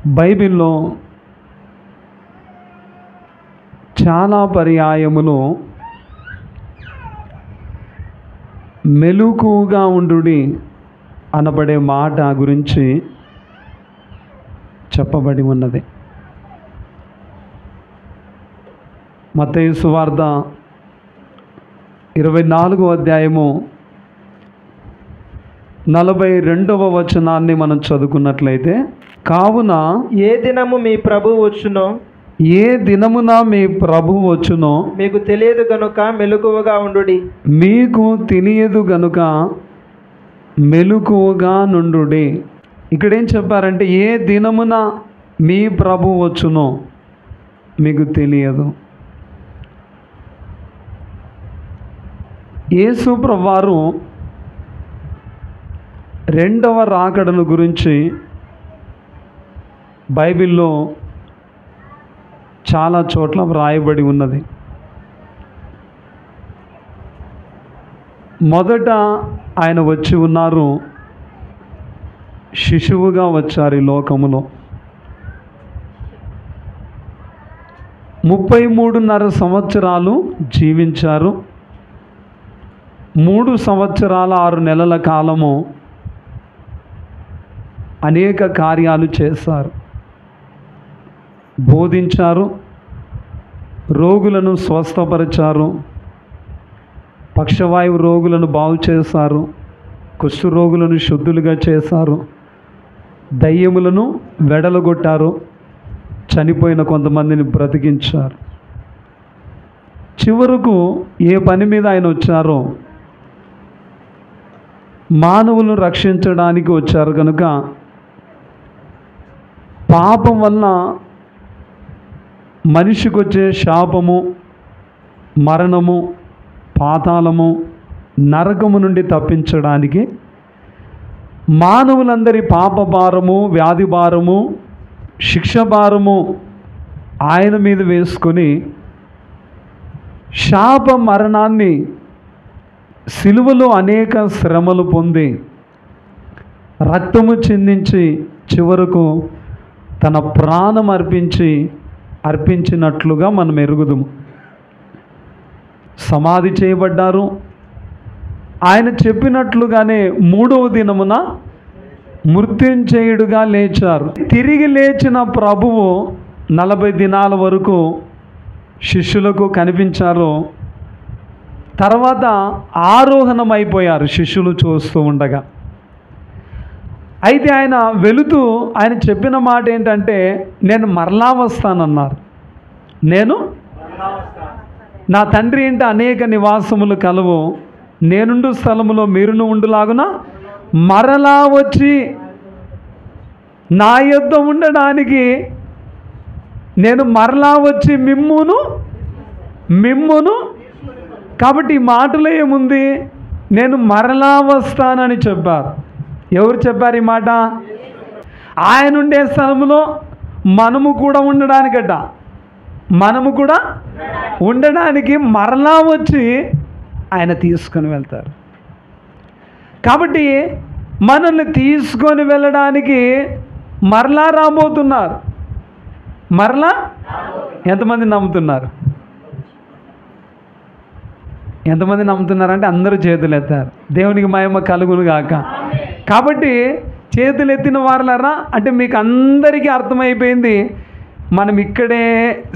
బైబిల్లో చాలా పర్యాయములు మెలకువగా ఉండుడి అనబడే మాట గురించి చెప్పబడి ఉన్నది. మత్తయి సువార్త 24వ అధ్యాయము 42వ వచనాన్ని మనం చదువుకున్నట్లయితే, కావున ఏ దినము మీ ప్రభువు వచ్చునో ఏ దినమున మీ ప్రభువు వచ్చునో మీకు తెలియదు గనుక మెలకువగా ఉండుడి. మీకు తెలియదు గనుక మెలకువగా నుండుడి. ఇక్కడేం చెప్పారంటే, ఏ దినమున మీ ప్రభువు వచ్చునో మీకు తెలియదు. యేసు ప్రభువారు రెండవ రాకడను గురించి బైబిల్లో చాలా చోట్ల వ్రాయబడి ఉన్నది. మొదట ఆయన వచ్చి ఉన్నారు, శిశువుగా వచ్చారు ఈ లోకములో. 33.5 సంవత్సరాలు జీవించారు. 3 సంవత్సరాల 6 నెలల కాలము అనేక కార్యాలు చేశారు. బోధించారు, రోగులను స్వస్థపరిచారు, పక్షవాయువు రోగులను బాగు చేశారు, కుష్ఠు రోగులను శుద్ధులుగా చేశారు, దయ్యములను వెడలగొట్టారు, చనిపోయిన కొంతమందిని బ్రతికించారు. చివరకు ఏ పని మీద ఆయన వచ్చారో, మానవులను రక్షించడానికి వచ్చారు కనుక పాపం వలన మనిషికి వచ్చే శాపము, మరణము, పాతాళము, నరకము నుండి తప్పించడానికి మానవులందరి పాప భారము, వ్యాధి భారము, శిక్ష భారము ఆయన మీద వేసుకొని శాప మరణాన్ని సిలువలో అనేక శ్రమలు పొంది రక్తము చిందించి చివరకు తన ప్రాణం అర్పించినట్లుగా మనం ఎరుగుదుము. సమాధి చేయబడ్డారు. ఆయన చెప్పినట్లుగానే 3వ దినమున మృత్యుంజయుడుగా లేచారు. తిరిగి లేచిన ప్రభువు 40 దినాల వరకు శిష్యులకు కనిపించారు. తర్వాత ఆరోహణమైపోయారు శిష్యులు చూస్తూ ఉండగా. అయితే ఆయన వెళుతూ ఆయన చెప్పిన మాట ఏంటంటే, నేను మరలా వస్తానన్నారు. నేను నా తండ్రి ఇంట అనేక నివాసములు కలవు, నేనుండు స్థలములో మీరును ఉండులాగున మరలా వచ్చి నా యొద్ద ఉండడానికి నేను మరలా వచ్చి మిమ్మును కాబట్టి ఈ మాటలో ఏముంది? నేను మరలా వస్తానని చెప్పారు. ఎవరు చెప్పారు ఈ మాట? ఆయన ఉండే స్థలంలో మనము కూడా ఉండడానికట, మనము కూడా ఉండడానికి మరలా వచ్చి ఆయన తీసుకొని వెళ్తారు. కాబట్టి మనల్ని తీసుకొని వెళ్ళడానికి మరలా రాబోతున్నారు. మరలా ఎంతమంది నమ్ముతున్నారు? ఎంతమంది నమ్ముతున్నారంటే అందరూ చేతులు ఎత్తారు. దేవునికి మహిమ కలుగును గాక. కాబట్టి చేతులు ఎత్తిన వారులారా, అంటే మీకు అందరికీ అర్థమైపోయింది మనం ఇక్కడే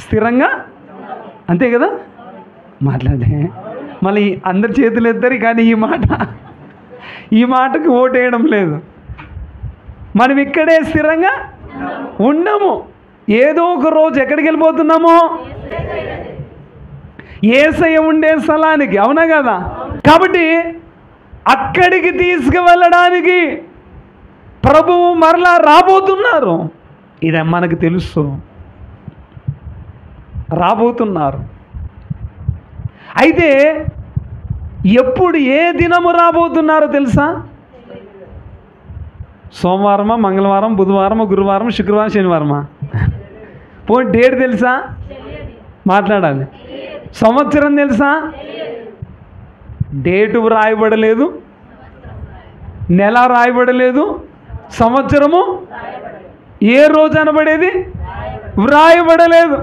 స్థిరంగా, అంతే కదా? మాట్లాడే మళ్ళీ అందరు చేతులు ఎత్తారు, కానీ ఈ మాటకు ఓటేయడం లేదు. మనం ఇక్కడే స్థిరంగా ఉండము. ఏదో ఒక రోజు ఎక్కడికి వెళ్ళిపోతున్నామో? యేసయ్య ఉండే స్థలానికి. అవునా కదా? కాబట్టి అక్కడికి తీసుకువెళ్ళడానికి ప్రభువు మరలా రాబోతున్నారు. ఇది మనకు తెలుసు, రాబోతున్నారు. అయితే ఎప్పుడు, ఏ దినము రాబోతున్నారో తెలుసా? సోమవారమా, మంగళవారం, బుధవారం, గురువారం, శుక్రవారం, శనివారమా? పోనీ డేట్ తెలుసా? మాట్లాడాలి. సంవత్సరం తెలుసా? డేటు రాయబడలేదు, నెల రాయబడలేదు, సంవత్సరము ఏ రోజు అనబడేది వ్రాయబడలేదు.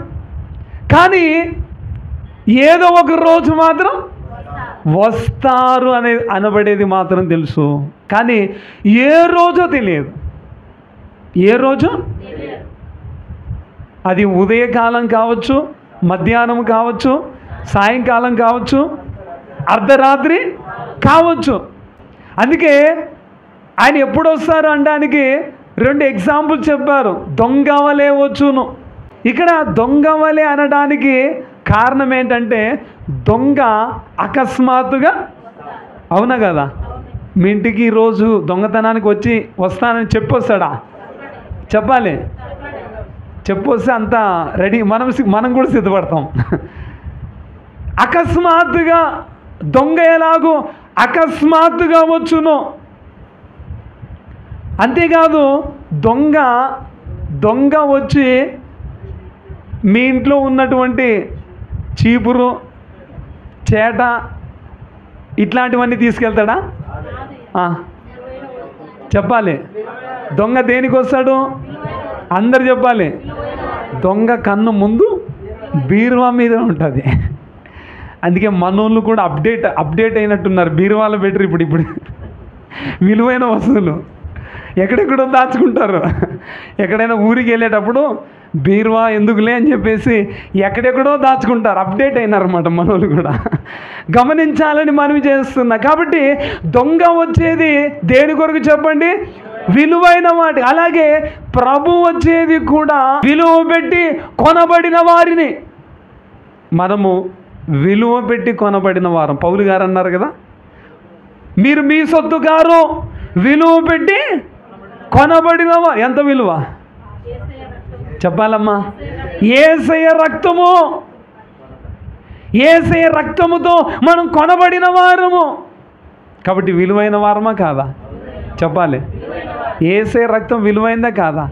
కానీ ఏదో ఒక రోజు మాత్రం వస్తారు అనబడేది మాత్రం తెలుసు. కానీ ఏ రోజో తెలియదు. ఏ రోజు? అది ఉదయకాలం కావచ్చు, మధ్యాహ్నం కావచ్చు, సాయంకాలం కావచ్చు, అర్ధరాత్రి కావచ్చు. అందుకే ఆయన ఎప్పుడు వస్తారు అనడానికి 2 ఎగ్జాంపుల్ చెప్పారు. దొంగ వలె వచ్చును. ఇక్కడ దొంగ వలె అనడానికి కారణం ఏంటంటే దొంగ అకస్మాత్తుగా, అవునా కదా? మీ ఇంటికి ఈరోజు దొంగతనానికి వస్తానని చెప్పొస్తాడా? చెప్పాలి. చెప్పొస్తే అంతా రెడీ, మనం కూడా సిద్ధపడతాం. అకస్మాత్తుగా దొంగ ఎలాగో అకస్మాత్తుగా వచ్చును. అంతేకాదు దొంగ వచ్చి మీ ఇంట్లో ఉన్నటువంటి చీపురు, చేట ఇట్లాంటివన్నీ తీసుకెళ్తాడా? చెప్పాలి. దొంగ దేనికి వస్తాడు? అందరు చెప్పాలి. దొంగ కన్ను ముందు బీరువా మీద ఉంటుంది. అందుకే మనోళ్ళు కూడా అప్డేట్ అయినట్టున్నారు. బీరువాలో బెటర్ ఇప్పుడు విలువైన వస్తువులు ఎక్కడెక్కడో దాచుకుంటారు. ఎక్కడైనా ఊరికి వెళ్ళేటప్పుడు బీరువా ఎందుకులే అని చెప్పేసి ఎక్కడెక్కడో దాచుకుంటారు. అప్డేట్ అయినారన్నమాట మనోళ్ళు కూడా. గమనించాలని మనవి చేస్తున్నా. కాబట్టి దొంగ వచ్చేది దేని కొరకు చెప్పండి? విలువైన వాటి. అలాగే ప్రభు వచ్చేది కూడా విలువ పెట్టి కొనబడిన వారిని. మనము విలువ పెట్టి కొనబడిన వారం. పౌలు గారు అన్నారు కదా, మీరు మీ సొత్తు కారు, విలువ పెట్టి కొనబడిన వారు. ఎంత విలువ చెప్పాలమ్మా? యేసయ్య రక్తము. యేసయ్య రక్తముతో మనం కొనబడిన వారము. కాబట్టి విలువైన వారమా కాదా? చెప్పాలి. యేసయ్య రక్తం విలువైందా కాదా?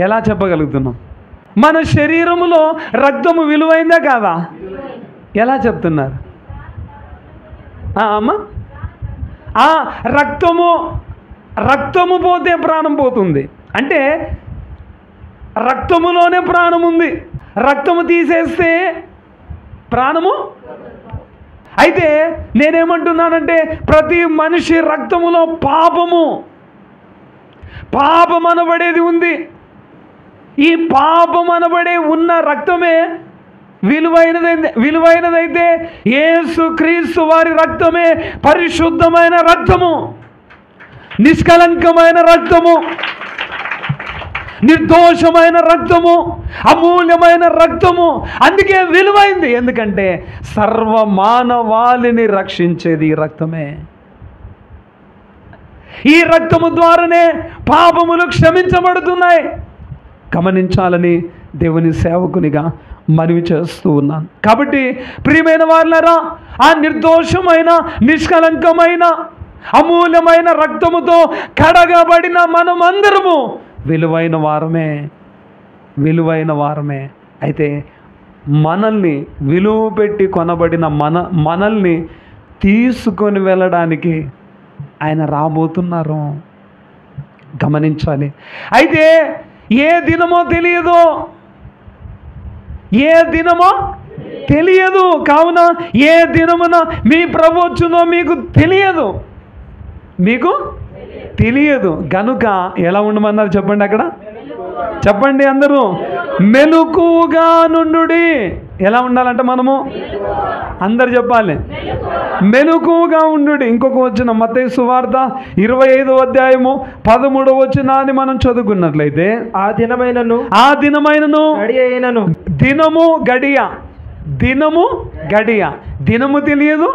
ఎలా చెప్పగలుగుతున్నాం? మన శరీరములో రక్తము విలువైందా కాదా? ఎలా చెప్తున్నారు అమ్మ? రక్తము పోతే ప్రాణం పోతుంది. అంటే రక్తములోనే ప్రాణం ఉంది. రక్తము తీసేస్తే ప్రాణము. అయితే నేనేమంటున్నానంటే ప్రతి మనిషి రక్తములో పాపం అనబడేది ఉంది. ఈ పాపం అనబడే ఉన్న రక్తమే విలువైనదైతే యేసు క్రీస్తు వారి రక్తమే పరిశుద్ధమైన రక్తము, నిష్కలంకమైన రక్తము, నిర్దోషమైన రక్తము, అమూల్యమైన రక్తము. అందుకే విలువైంది. ఎందుకంటే సర్వమానవాళిని రక్షించేది ఈ రక్తమే. ఈ రక్తము ద్వారానే పాపములు క్షమించబడుతున్నాయి. గమనించాలని దేవుని సేవకునిగా మనవి చేస్తూ ఉన్నాను. కాబట్టి ప్రియమైన వాళ్ళారా, ఆ నిర్దోషమైన, నిష్కలంకమైన, అమూల్యమైన రక్తముతో కడగబడిన మనమందరము విలువైన వారమే. అయితే మనల్ని విలువ పెట్టి కొనబడిన మనల్ని తీసుకొని వెళ్ళడానికి ఆయన రాబోతున్నారు. గమనించాలి. అయితే ఏ దినమో తెలియదు. కావున ఏ దినమున మీ ప్రభు వచ్చునో మీకు తెలియదు. గనుక ఎలా ఉండమన్నారు చెప్పండి? అక్కడ చెప్పండి అందరూ. మెలకువగా నుండుడి. ఎలా ఉండాలంట మనము? అందరు చెప్పాలి. మెలకువగా ఉండుడి. ఇంకొక వచనం మత్తయి సువార్త 25వ అధ్యాయము 13వ వచనాన్ని మనం చదువుకున్నట్లయితే, ఆ దినమైనను దినము గడియ. దినము తెలియదు,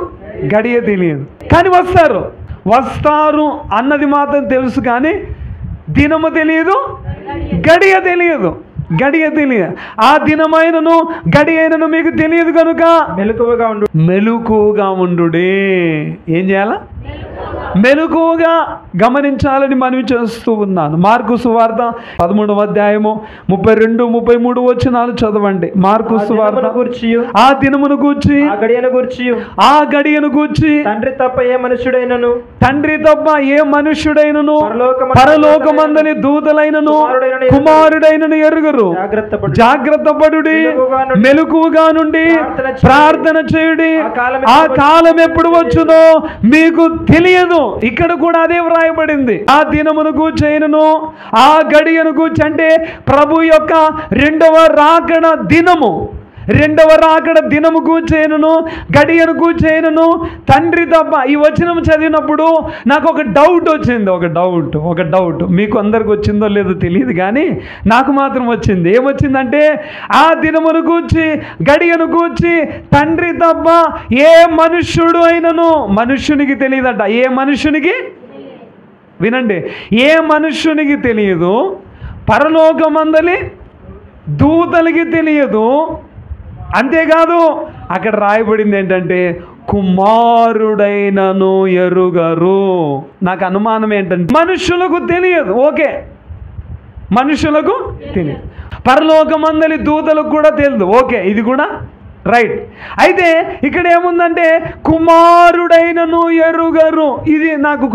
గడియ తెలియదు. కానీ వస్తారు అన్నది మాత్రం తెలుసు. కానీ దినము తెలియదు, గడియ తెలియదు. ఆ దినమైనను గడి అయినను మీకు తెలియదు కనుక మెలకువగా ఉండుడి. ఏం చేయాలా? మెలకువగా గమనించాలని మనవి చేస్తూ ఉన్నాను. మార్కు సువార్త 13వ అధ్యాయము 32, 33 వచనాలు చదవండి. మార్కు సువార్త ఆ దినమును గూర్చి ఆ గడియను గూర్చి తండ్రి తప్ప ఏ మనుష్యుడైనను పరలోకమందని దూతలైనను కుమారుడైనను ఎరుగరు. జాగ్రత్త పడుడి, మెలకువగా నుండి ప్రార్థన చేయుడి, ఆ కాలం ఎప్పుడు వచ్చునో మీకు తెలియదు. ఇక్కడ కూడా అదే వ్రాయబడింది. ఆ దినమును గూర్చైనను ఆ గడియను గూర్చి, అంటే ప్రభు యొక్క రెండవ రాకడ దినము గూర్చేయను, గడియను గూర్చేయను తండ్రి తప్ప. ఈ వచనం చదివినప్పుడు నాకు ఒక డౌట్ వచ్చింది. ఒక డౌట్ మీకు అందరికి వచ్చిందో లేదో తెలియదు, కానీ నాకు మాత్రం వచ్చింది. ఏమొచ్చిందంటే, ఆ దినమును గూర్చి గడియను గూర్చి తండ్రి తప్ప ఏ మనుష్యుడు అయినను, మనుష్యునికి తెలియదట. ఏ మనుష్యునికి, వినండి, ఏ మనుష్యునికి తెలియదు, పరలోకమందలి దూతలకి తెలియదు. అంతేకాదు అక్కడ రాయబడింది ఏంటంటే, కుమారుడైనను ఎరుగరు. నాకు అనుమానం ఏంటంటే, మనుషులకు తెలియదు. ఓకే, మనుషులకు తెలియదు, పరలోకమందలి దూతలకు కూడా తెలియదు. ఓకే, ఇది కూడా రైట్. అయితే ఇక్కడ ఏముందంటే, కుమారుడైనను ఎరుగరు. ఇది నాకు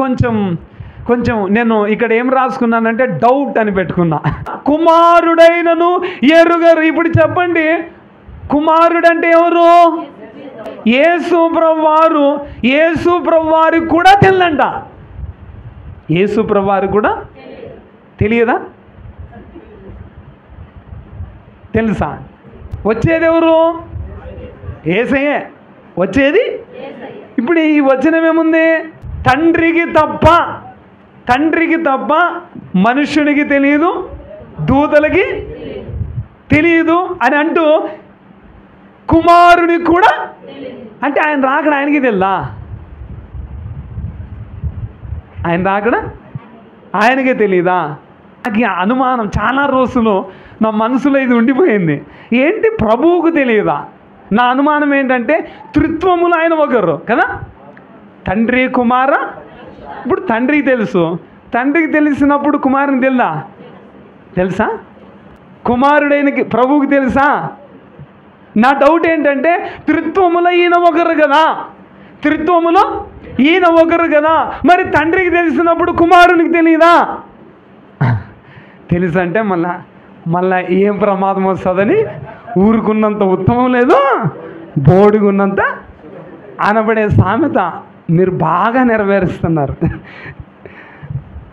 కొంచెం నేను ఇక్కడ ఏం రాసుకున్నానంటే డౌట్ అని పెట్టుకున్నా. కుమారుడైనను ఎరుగరు. ఇప్పుడు చెప్పండి, కుమారుడంటే ఎవరు? యేసు ప్రభువారు. యేసు ప్రభువారికి కూడా తెలియదంట. యేసు ప్రభువారికి కూడా తెలియదా? తెలుసా? వచ్చేది ఎవరు? యేసయ్యే వచ్చేది. ఇప్పుడు ఈ వచనం ఏముంది? తండ్రికి తప్ప మనుష్యునికి తెలియదు, దూతలకి తెలియదు అని అంటూ, కుమారునికి కూడా, అంటే ఆయన రాకడ ఆయనకి తెలుదా? ఆయన రాకడ ఆయనకే తెలియదా? నాకు అనుమానం చాలా రోజులు నా మనసులో ఇది ఉండిపోయింది. ఏంటి, ప్రభువుకు తెలియదా? నా అనుమానం ఏంటంటే, త్రిత్వములు ఆయన ఒకరు కదా, తండ్రి కుమార. ఇప్పుడు తండ్రికి తెలుసు, తండ్రికి తెలిసినప్పుడు కుమారునికి తెలుసా? కుమారుడైనకి ప్రభువుకి తెలుసా? నా డౌట్ ఏంటంటే, త్రిత్వములో ఈయన ఒకరు కదా, మరి తండ్రికి తెలిసినప్పుడు కుమారునికి తెలియదా? తెలుసు అంటే మళ్ళా ఏం ప్రమాదం వస్తుందని ఊరుకున్నంత ఉత్తమం లేదు, బోడిగున్నంత అనబడే సామెత మీరు బాగా నెరవేరుస్తున్నారు.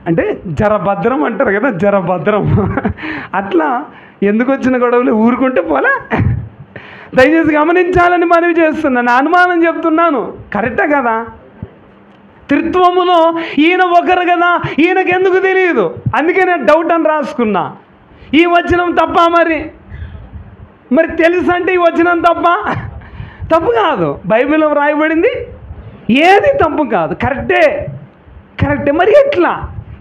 అంటే జరభద్రం అంటారు కదా, జరభద్రం. అట్లా ఎందుకు వచ్చిన గొడవలు ఊరుకుంటే పోలే. దయచేసి గమనించాలని మనవి చేస్తున్నాను. అనుమానం చెప్తున్నాను, కరెక్టే కదా? త్రిత్వములో ఈయన ఒకరు కదా, ఈయనకు ఎందుకు తెలియదు? అందుకే నేను డౌట్ అని రాసుకున్నా. ఈ వచనం తప్ప? మరి తెలుసు అంటే ఈ వచనం తప్పు కాదు. బైబిల్లో వ్రాయబడింది ఏది తప్పు కాదు, కరెక్టే. మరి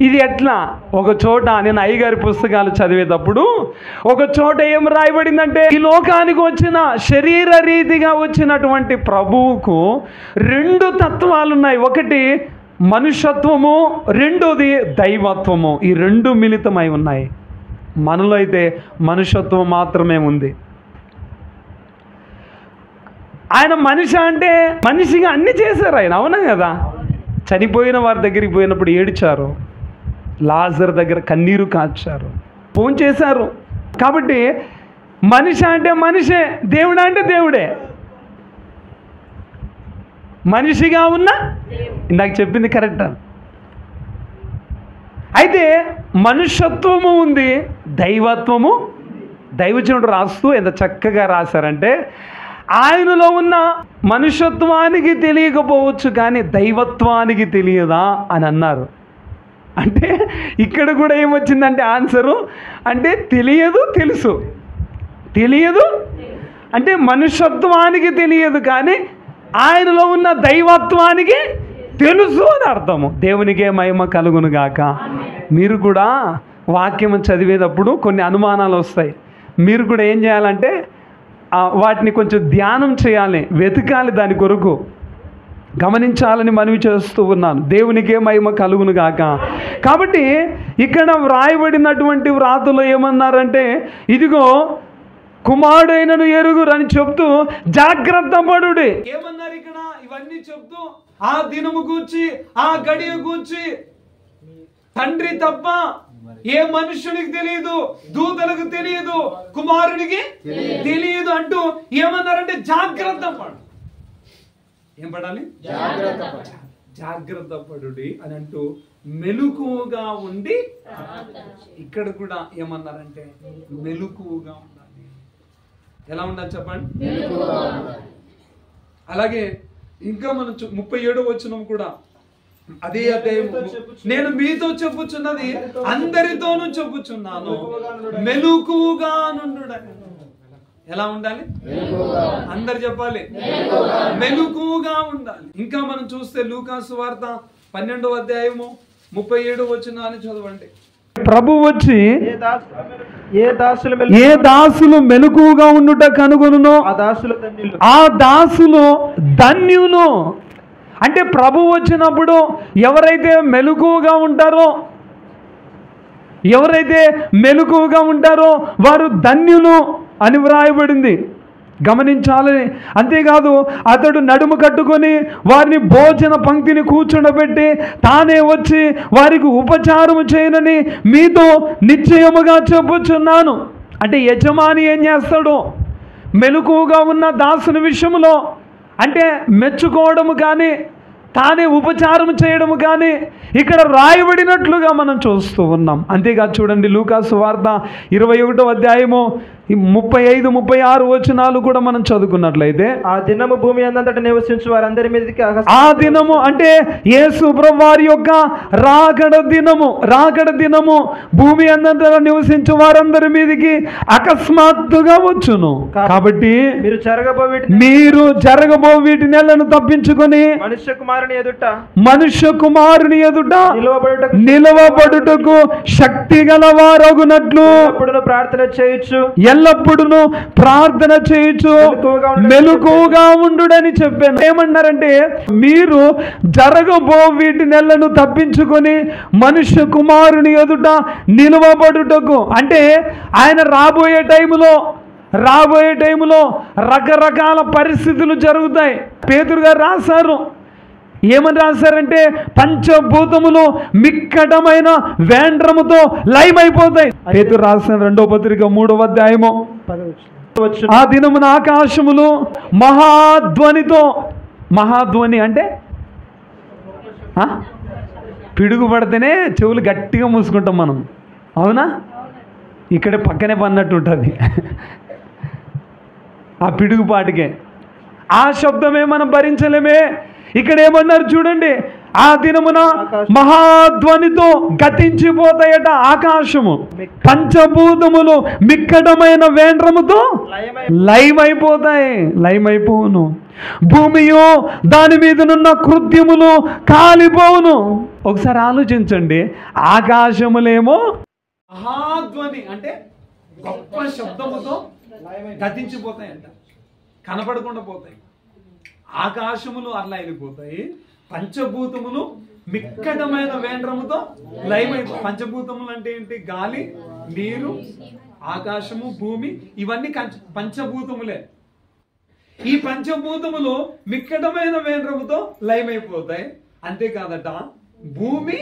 ఇది ఎట్లా? ఒక చోట నేను అయ్యగారి పుస్తకాలు చదివేటప్పుడు ఒక చోట ఏం రాయబడిందంటే, ఈ లోకానికి వచ్చిన శరీర రీతిగా వచ్చినటువంటి ప్రభువుకు 2 తత్వాలు ఉన్నాయి. ఒకటి మనుష్యత్వము, రెండోది దైవత్వము. ఈ 2 మిళితమై ఉన్నాయి. మనలో అయితే మనుష్యత్వం మాత్రమే ఉంది. ఆయన మనిషి అంటే మనిషిగా అన్ని చేశారు ఆయన, అవునా కదా? చనిపోయిన వారి దగ్గరికి పోయినప్పుడు ఏడ్చారు, లాజర్ దగ్గర కన్నీరు కార్చారు, ఫోన్ చేశారు. కాబట్టి మనిషి అంటే మనిషే, దేవుడు అంటే దేవుడే. మనిషిగా ఉన్న ఇందాక చెప్పింది కరెక్ట్. అయితే మనుష్యత్వము ఉంది, దైవత్వము. దైవజనుడు రాస్తూ ఎంత చక్కగా రాశారంటే, ఆయనలో ఉన్న మనుష్యత్వానికి తెలియకపోవచ్చు కానీ దైవత్వానికి తెలియదా అని అన్నారు. అంటే ఇక్కడ కూడా ఏమొచ్చిందంటే ఆన్సరు, అంటే తెలియదు అంటే మనుష్యత్వానికి తెలియదు కానీ ఆయనలో ఉన్న దైవత్వానికి తెలుసు అని అర్థము. దేవునికే మహిమ కలుగును గాక. మీరు కూడా వాక్యం చదివేటప్పుడు కొన్ని అనుమానాలు వస్తాయి. మీరు కూడా ఏం చేయాలంటే వాటిని కొంచెం ధ్యానం చేయాలి, వెతకాలి దాని కొరకు. గమనించాలని మనవి చేస్తూ ఉన్నాను. దేవునికే మహిమ కలుగును గాక. కాబట్టి ఇక్కడ వ్రాయబడినటువంటి వ్రాతలో ఏమన్నారంటే, ఇదిగో కుమారుడైనను ఎరుగురు అని చెప్తూ జాగ్రత్త పడుడి. ఏమన్నారు ఇక్కడ? ఇవన్నీ చెప్తూ ఆ దినము గూర్చి, ఆ గడియ గూర్చి తండ్రి తప్ప ఏ మనుష్యునికి తెలియదు, దూతలకు తెలియదు, కుమారునికి తెలియదు అంటూ ఏమన్నారంటే జాగ్రత్త పడు. ఏం పడాలి? జాగ్రత్త పడుడి అని అంటూ మెలకువగా ఉండి, ఇక్కడ కూడా ఏమన్నారంటే మెలకువగా ఉండాలి. ఎలా ఉండాలి చెప్పండి? అలాగే ఇంకా మనం 37వ వచనం కూడా అదే అధ్యాయం, నేను మీతో చెప్పుచున్నది అందరితోనూ చెప్పుచున్నాను, మెలకువగా నుండుట. ఎలా ఉండాలి? అందరు చెప్పాలి, మెలకువగా ఉండాలి. ఇంకా మనం చూస్తే లూకా సువార్త 12వ అధ్యాయము 37వ వచనాన్ని చదవండి. ప్రభు వచ్చి ఏ దాసులు మెలకువగా ఉండుట కనుగొనునో ఆ దాసులు ధన్యులు. అంటే ప్రభు వచ్చినప్పుడు ఎవరైతే మెలకువగా ఉంటారో వారు ధన్యులు అని వ్రాయబడింది. గమనించాలని. అంతేకాదు, అతడు నడుము కట్టుకొని వారిని భోజన పంక్తిని కూర్చుండబెట్టి తానే వచ్చి వారికి ఉపచారము చేయనని మీతో నిశ్చయముగా చెప్పుచున్నాను. అంటే యజమాని ఏం చేస్తాడు? మెలకువగా ఉన్న దాసుని విషయంలో అంటే మెచ్చుకోవడము కానీ తానే ఉపచారం చేయడము కానీ ఇక్కడ రాయబడినట్లుగా మనం చూస్తూ ఉన్నాం. అంతేకాదు చూడండి, లూకా సువార్త 21వ అధ్యాయము 35, 36 వచనాలు కూడా మనం చదువుకున్నట్లయితే, ఆ దినము భూమి అంతటా నివసించు వారందరి మీదకి, ఆ దినము అంటే యేసు ప్రభువు వారి యొక్క రాకడ దినము భూమి అంతటా నివసించు వారందరి మీదకి అకస్మాత్తుగా వచ్చును. కాబట్టి మీరు జరగబో వీటి నెలను తప్పించుకొని మనుష్య కుమారుని ఎదుట నిలవబడుటకు శక్తి గల వారగునట్లు ఎల్లప్పుడూ ప్రార్థన చేయొచ్చు, మెలకువగా ఉండుడని చెప్పాను. ఏమన్నారంటే, మీరు జరగబో వీటి నెలను తప్పించుకొని మనుష్య కుమారుని ఎదుట నిలవబడుటకు, అంటే ఆయన రాబోయే టైములో రకరకాల పరిస్థితులు జరుగుతాయి. పేతురు గారు రాశారు. ఏమని రాశారంటే, పంచభూతములు మిక్కటమైన వేండ్రముతో లయమైపోతాయి. పేతురు రాసిన 2వ పత్రిక 3వ అధ్యాయము 10. ఆ దినమున ఆకాశములు మహాధ్వని అంటే పిడుగు పడితేనే చెవులు గట్టిగా మూసుకుంటాం మనం, అవునా? ఇక్కడే పక్కనే పన్నట్టు ఉంటుంది ఆ పిడుగుపాటికే. ఆ శబ్దమే మనం భరించలేమే. ఇక్కడ ఏమన్నారు చూడండి, ఆ దినమున మహాధ్వనితో గతించిపోతాయట ఆకాశము, పంచభూతములు మిక్కటమైన వేండ్రముతో లయమైపోవును, భూమియు దాని మీదనున్న కృత్యములు కాలిపోవును. ఒకసారి ఆలోచించండి, ఆకాశములేమో మహాధ్వని అంటే గొప్ప శబ్దముతో గతించిపోతాయంట, కనపడకుండా పోతాయి. ఆకాశములు అట్లా వెళ్ళిపోతాయి, పంచభూతములు మిక్కటమైన వేండ్రముతో లయమైపోయి. పంచభూతములు అంటే ఏంటి? గాలి, నీరు, ఆకాశము, భూమి, ఇవన్నీ పంచభూతములే. ఈ పంచభూతములు మిక్కటమైన వేండ్రముతో లయమైపోతాయి. అంతేకాదట, భూమి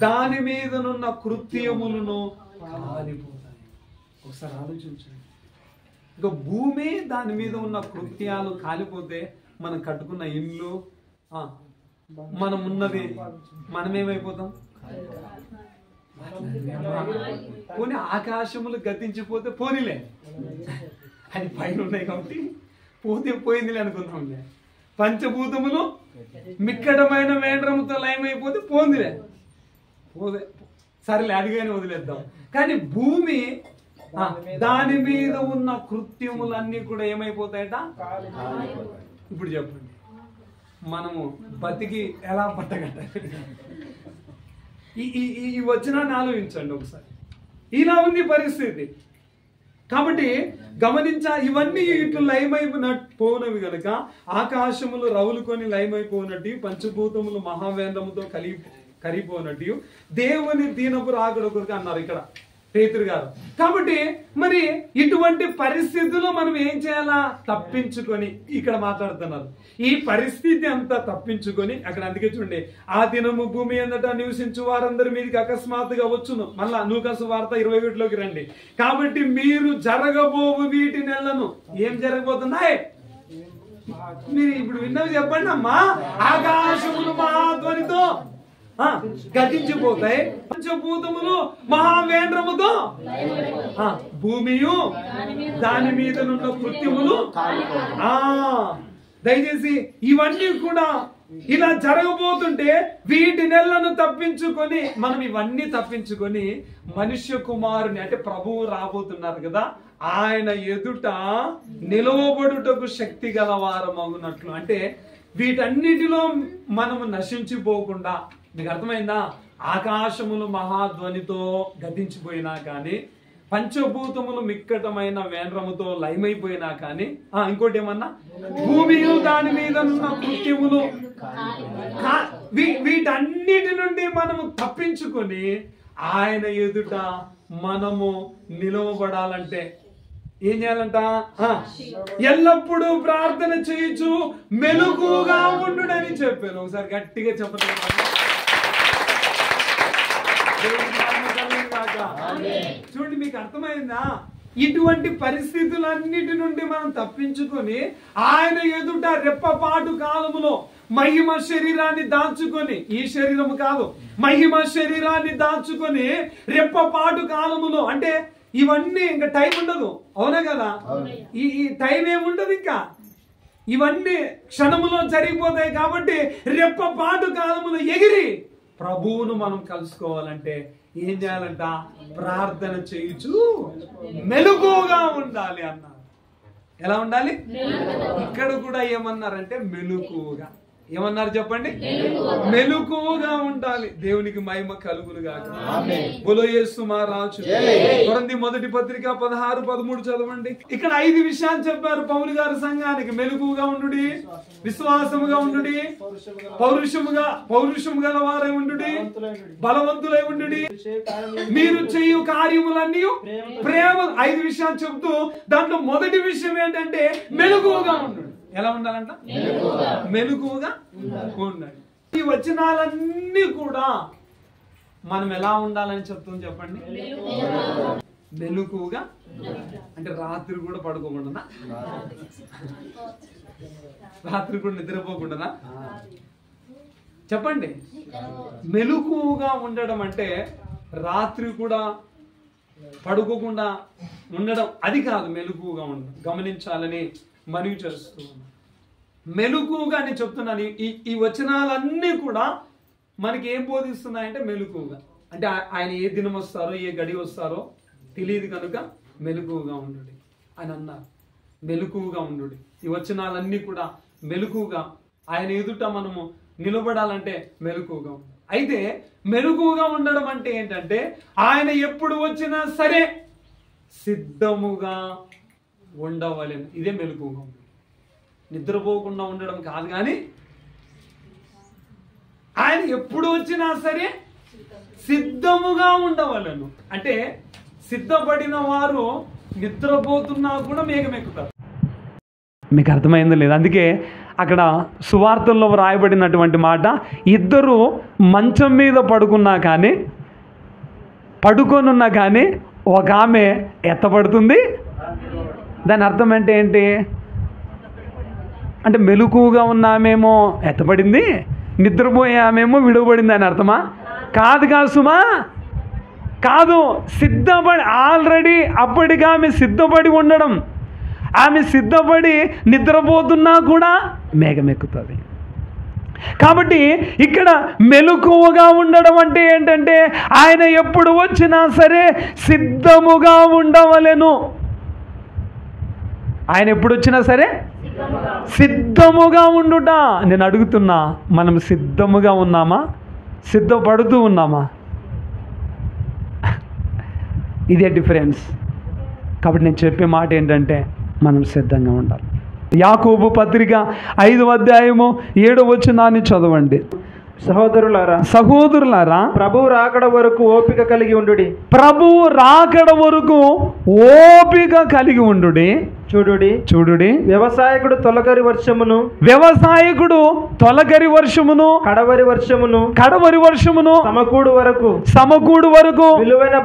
దాని మీదనున్న కృత్యములను కాలిపోతాయి. ఒకసారి ఆలోచించండి. ఇక భూమి దాని మీద ఉన్న కృత్యాలు కాలిపోతే మనం కట్టుకున్న ఇల్లు, మనం ఉన్నది, మనమేమైపోతాం? పోనీ ఆకాశములు గతించిపోతే పోనీలే, అది పైన ఉన్నాయి కాబట్టి పోయిందిలే అనుకుందాంలే. పంచభూతములు మిక్కటమైన వేండ్రముతో లయమైపోతే పోందిలే, సరేలే అడిగానే వదిలేద్దాం. కానీ భూమి దాని మీద ఉన్న కృత్యములన్నీ కూడా ఏమైపోతాయట? ఇప్పుడు చెప్పండి, మనము బతికి ఎలా పట్టగట్టాలి? ఈ వచనాన్ని ఆలోచించండి ఒకసారి. ఇలా ఉంది పరిస్థితి. కాబట్టి ఇవన్నీ ఇట్లు లయమైపోయినవి గనుక ఆకాశములు రవులుకొని లయమైపోయినట్టు పంచభూతములు మహావేంద్రముతో కరిగిపోయినట్టు దేవుని దీనపు రాకడ కొరకు అన్నారు ఇక్కడ పేతురు గారు. కాబట్టి మరి ఇటువంటి పరిస్థితుల్లో మనం ఏం చేయాలా? తప్పించుకొని, ఇక్కడ మాట్లాడుతున్నారు ఈ పరిస్థితి అంతా తప్పించుకొని అక్కడ. అందుకే చూడండి, ఆ దినము భూమి అందట నివసించు వారందరి మీదకి అకస్మాత్తుగా వచ్చును. మళ్ళా లూకాసు వార్త 21లోకి రండి. కాబట్టి మీరు జరగబోవు వీటి నెలను ఏం జరగబోతున్నాయి మీరు ఇప్పుడు విన్నవి చెప్పండి అమ్మా. ఆకాశములు మహాధ్వనితో గతించిపోతాయి, పంచభూతములు మహావేంద్రముతో, భూమియు దాని మీద ఉన్న కృత్యములు. దయచేసి ఇవన్నీ కూడా ఇలా జరగబోతుంటే వీటి నెలను తప్పించుకొని మనం ఇవన్నీ తప్పించుకొని మనుష్య కుమారుని అంటే ప్రభువు రాబోతున్నారు కదా, ఆయన ఎదుట నిలవబడుటకు శక్తి గలవారమగునట్లు. అంటే వీటన్నిటిలో మనము నశించిపోకుండా, మీకు అర్థమైందా? ఆకాశములు మహాధ్వనితో గతించిపోయినా కానీ, పంచభూతములు మిక్కటమైన వేంద్రముతో లయమైపోయినా కానీ, ఇంకోటి ఏమన్నా, భూమియు దాని మీద ఉన్న కృత్యములు, వీటన్నిటి నుండి మనము తప్పించుకొని ఆయన ఎదుట మనము నిలవబడాలంటే ఏం చేయాలంట? ఎల్లప్పుడూ ప్రార్థన చేయొచ్చు, మెలకుగా ఉండుడని చెప్పాను. ఒకసారి గట్టిగా చెప్పండి. చూడండి, మీకు అర్థమైందా? ఇటువంటి పరిస్థితులన్నిటి నుండి మనం తప్పించుకొని ఆయన ఎదుట రెప్పపాటు కాలములో మహిమ శరీరాన్ని దాచుకొని, ఈ శరీరము కాదు, మహిమ శరీరాన్ని దాచుకొని రెప్పపాటు కాలములో, అంటే ఇవన్నీ ఇంకా టైం ఉండదు, అవునా కదా? ఈ టైం ఏముండదు, ఇంకా ఇవన్నీ క్షణములో జరిగిపోతాయి. కాబట్టి రెప్పపాటు కాలములో ఎగిరి ప్రభువును మనం కలుసుకోవాలంటే ఏం చేయాలంట? ప్రార్థన చేయుచు మెలకుగా ఉండాలి అన్నారు. ఎలా ఉండాలి? ఇక్కడ కూడా ఏమన్నారంటే మెలకుగా. ఏమన్నారు చెప్పండి? మెలకుగా ఉండాలి. దేవునికి మహిమ కలుగును గాక. బోలో యేసు మహారాజు. కొరింథీ మొదటి పత్రిక 16-13 చదవండి. ఇక్కడ 5 విషయాలు చెప్పారు పౌలు గారు సంఘానికి. మెలకుగా ఉండుడి, విశ్వాసముగా ఉండుడి, పౌరుషము గలవారై ఉండుడి, బలవంతులై ఉండుడి, మీరు చేయు కార్యములన్నీ ప్రేమ. 5 విషయాలు చెబుతూ దాంట్లో మొదటి విషయం ఏంటంటే మెలకుగా ఉండు. ఎలా ఉండాలంట? మెలకుగా ఉండాలి. ఈ వచనాలన్నీ కూడా మనం ఎలా ఉండాలని చెప్తుంది చెప్పండి? మెలకుగా అంటే రాత్రి కూడా పడుకోకుండా, రాత్రి కూడా నిద్రపోకుండా చెప్పండి. మెలకుగా ఉండడం అంటే రాత్రి కూడా పడుకోకుండా ఉండడం అది కాదు. మెలకుగా ఉండడం గమనించాలని మనవి చేస్తూ మెలకుగా నేను చెప్తున్నాను. ఈ వచనాలన్నీ కూడా మనకి ఏం బోధిస్తున్నాయంటే మెలకుగా అంటే ఆయన ఏ దినం వస్తారో ఏ గడి వస్తారో తెలియదు కనుక మెలకుగా ఉండు అని అన్నారు. మెలకుగా ఉండు. ఈ వచనాలన్నీ కూడా మెలకుగా ఆయన ఎదుట మనము నిలబడాలంటే మెలకుగా ఉండాలి. అయితే మెలకుగా ఉండడం అంటే ఏంటంటే ఆయన ఎప్పుడు వచ్చినా సరే సిద్ధముగా ఉండవలేను. ఇదే మెలకుగా ఉండడం. నిద్రపోకుండా ఉండడం కాదు, కానీ ఆయన ఎప్పుడు వచ్చినా సరే సిద్ధముగా ఉండవలను. అంటే సిద్ధపడిన వారు నిద్రపోతున్నా కూడా మేఘమెక్కుతారు. మీకు అర్థమైందో లేదు? అందుకే అక్కడ సువార్తల్లో రాయబడినటువంటి మాట, ఇద్దరు మంచం మీద పడుకొనున్నా కానీ ఒక ఆమె ఎత్తబడుతుంది. దాని అర్థం అంటే ఏంటి? అంటే మెలకుగా ఉన్నామేమో ఎత్తబడింది, నిద్రపోయామేమో విడువబడింది అని అర్థమా? కాదు సుమా, కాదు. సిద్ధపడి ఆల్రెడీ అప్పటికి ఆమె సిద్ధపడి ఉండడం. ఆమె సిద్ధపడి నిద్రపోతున్నా కూడా మేఘమెక్కుతుంది. కాబట్టి ఇక్కడ మెలకువగా ఉండడం అంటే ఏంటంటే ఆయన ఎప్పుడు వచ్చినా సరే సిద్ధముగా ఉండవలెను. ఆయన ఎప్పుడు వచ్చినా సరే సిద్ధముగా ఉండుట. నేను అడుగుతున్నా, మనం సిద్ధముగా ఉన్నామా? సిద్ధపడుతూ ఉన్నామా? ఇదే డిఫరెన్స్. కాబట్టి నేను చెప్పే మాట ఏంటంటే మనం సిద్ధంగా ఉండాలి. యాకోబు పత్రిక 5వ అధ్యాయము 7వ వచనాన్ని చదవండి. సహోదరులారా, ప్రభువు రాకడ వరకు ఓపిక కలిగి ఉండుడి. ప్రభువు రాకడ వరకు ఓపిక కలిగి ఉండుడి. చూడుడి వ్యవసాయకుడు తొలకరి వర్షమును కడవరి వర్షమును సమకూడు వరకు విలువైన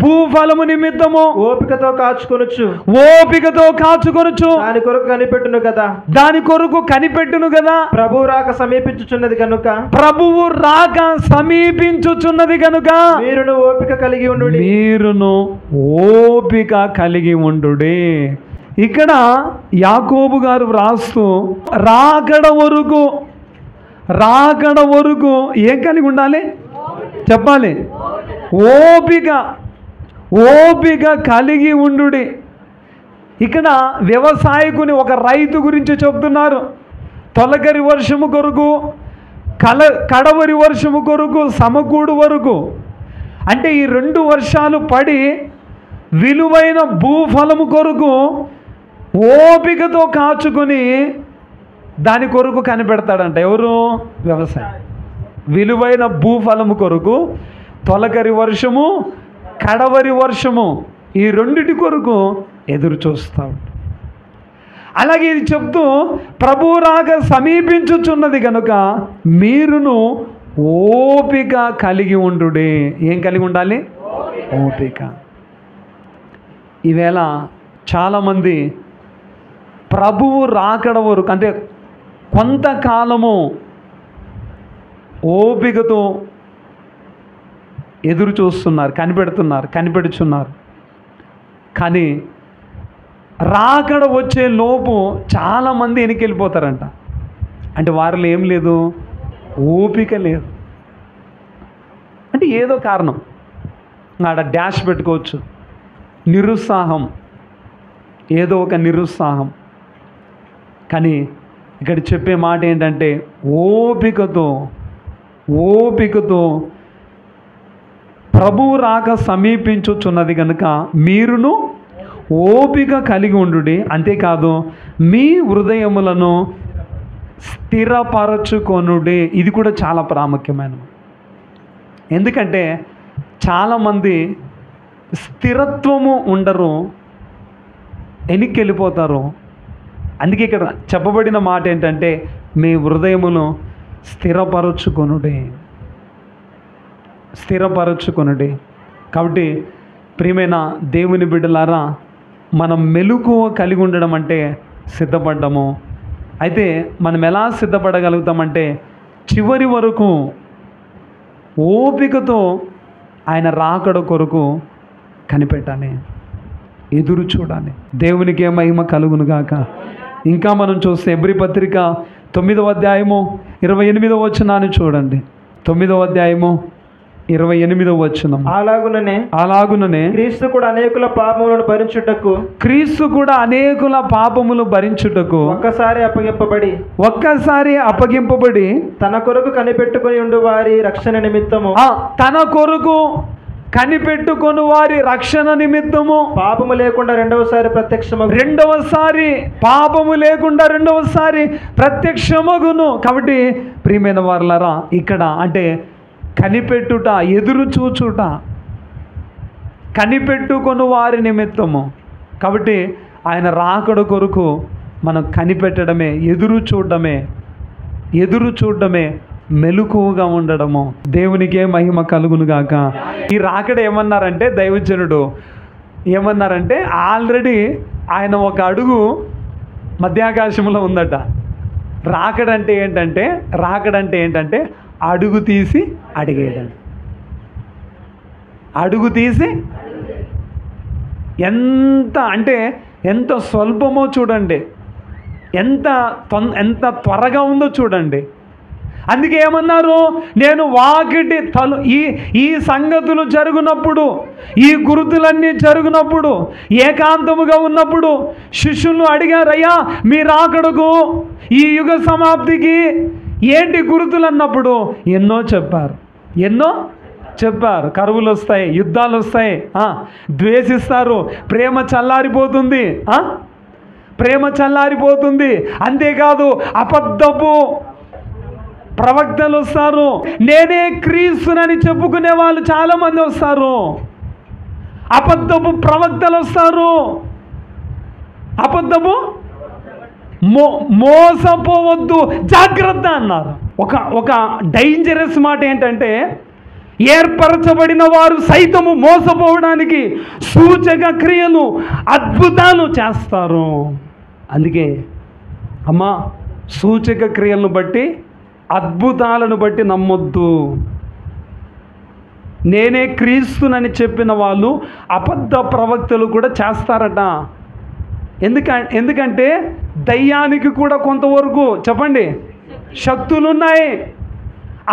భూఫలము నిమిత్తము ఓపికతో కాచుకొనుచు దాని కొరకు కనిపెట్టును కదా. ప్రభువు రాక సమీపించుచున్నది కనుక మీరును ఓపిక కలిగి ఉండుడి. ఇక్కడ యాకోబు గారు వ్రాస్తూ రాకడ వరకు ఏం కలిగి ఉండాలి చెప్పాలి? ఓపిక కలిగి ఉండుడి. ఇక్కడ వ్యవసాయకుని ఒక రైతు గురించి చెప్తున్నారు. తొలకరి వర్షము కొరకు కడవరి వర్షము కొరకు సమకూడు వరకు, అంటే ఈ 2 వర్షాలు పడి విలువైన భూఫలము కొరకు ఓపికతో కాచుకొని దాని కొరకు కనిపెడతాడంట. ఎవరు? వ్యవసాయం. విలువైన భూఫలము కొరకు తొలకరి వర్షము కడవరి వర్షము ఈ 2 కొరకు ఎదురు చూస్తాడు. అలాగే ఇది చెప్తూ ప్రభువు రాక సమీపించుచున్నది కనుక మీరును ఓపిక కలిగి ఉండుడి. ఏం కలిగి ఉండాలి? ఓపిక. ఈవేళ చాలామంది ప్రభువు రాకడ వరకు అంటే కొంతకాలము ఓపికతో ఎదురు చూస్తున్నారు, కనిపెడుచున్నారు. కానీ రాకడ వచ్చే లోపు చాలామంది వెనకెళ్ళిపోతారంట. అంటే వారిలో ఏం లేదు? ఓపిక లేదు. అంటే ఏదో కారణం, ఆడ డాష్ పెట్టుకోవచ్చు, నిరుత్సాహం, ఏదో ఒక నిరుత్సాహం. కానీ ఇక్కడ చెప్పే మాట ఏంటంటే ఓపికతో ప్రభువు రాక సమీపించుచున్నది కనుక మీరును ఓపిక కలిగి ఉండుడి. అంతేకాదు మీ హృదయములను స్థిరపరచుకొనుడి. ఇది కూడా చాలా ప్రాముఖ్యమైనది. ఎందుకంటే చాలామంది స్థిరత్వము ఉండరు, వెనక్కి వెళ్ళిపోతారు. అందుకే ఇక్కడ చెప్పబడిన మాట ఏంటంటే మీ హృదయమును స్థిరపరచుకొనుడి. కాబట్టి ప్రియమైన దేవుని బిడ్డలారా, మనం మెలకువ కలిగి ఉండడం అంటే సిద్ధపడ్డము. అయితే మనం ఎలా సిద్ధపడగలుగుతామంటే చివరి వరకు ఓపికతో ఆయన రాకడ కొరకు కనిపెట్టాలి, ఎదురు చూడాలి. దేవునికే మహిమ కలుగును గాక. ఇంకా మనం చూస్తే హెబ్రీ పత్రిక 9వ అధ్యాయము 28వ వచనాన్ని చూడండి. 9వ అధ్యాయము 28వ వచనం. అలాగుననే క్రీస్తు కూడా అనేకుల పాపములు భరించుటకు ఒక్కసారి అప్పగింపబడి తన కొరకు కనిపెట్టుకొని ఉండు వారి రక్షణ నిమిత్తము వారి రక్షణ నిమిత్తము పాపము లేకుండా రెండవసారి ప్రత్యక్షమగును. కాబట్టి ప్రియమైన వారలారా, ఇక్కడ అంటే కనిపెట్టుట, ఎదురు చూచుట, కనిపెట్టుకొని వారి నిమిత్తము. కాబట్టి ఆయన రాకడ కొరకు మనం కనిపెట్టడమే, ఎదురు చూడడమే, మెలకువగా ఉండడము. దేవునికే మహిమ కలుగును గాక. ఈ రాకడ ఏమన్నారంటే దైవజనుడు ఏమన్నారంటే ఆల్రెడీ ఆయన ఒక అడుగు మధ్యాకాశంలో ఉందట. రాకడంటే ఏంటంటే అడుగు తీసి అడిగేయడం. ఎంత స్వల్పమో చూడండి, ఎంత త్వరగా ఉందో చూడండి. అందుకే ఏమన్నారు, నేను వాకిటి ఈ సంగతులు జరుగునప్పుడు, ఈ గుర్తులన్నీ జరుగునప్పుడు, ఏకాంతముగా ఉన్నప్పుడు శిష్యులు అడిగారు, అయ్యా మీ రాకడకు, ఈ యుగ సమాప్తికి ఏంటి గుర్తులు అన్నప్పుడు ఎన్నో చెప్పారు. చెప్పారు. కరువులు వస్తాయి, యుద్ధాలు వస్తాయి, ద్వేషిస్తారు, ప్రేమ చల్లారిపోతుంది, ప్రేమ చల్లారిపోతుంది. అంతేకాదు అబద్ధపు ప్రవక్తలు వస్తారు. నేనే క్రీస్తునని చెప్పుకునే వాళ్ళు చాలామంది వస్తారు. అబద్ధపు ప్రవక్తలు వస్తారు. అబద్ధపు మోసపోవద్దు, జాగ్రత్త అన్నారు. ఒక డేంజరస్ మాట ఏంటంటే, ఏర్పరచబడిన వారు సైతము మోసపోవడానికి సూచక క్రియలు, అద్భుతాలు చేస్తారు. అందుకే అమ్మా, సూచక క్రియలను బట్టి, అద్భుతాలను బట్టి నమ్మొద్దు. నేనే క్రీస్తునని చెప్పిన వాళ్ళు అబద్ధ ప్రవక్తలు కూడా చేస్తారట. ఎందుకంటే దయ్యానికి కూడా కొంతవరకు చెప్పండి శక్తులు ఉన్నాయి.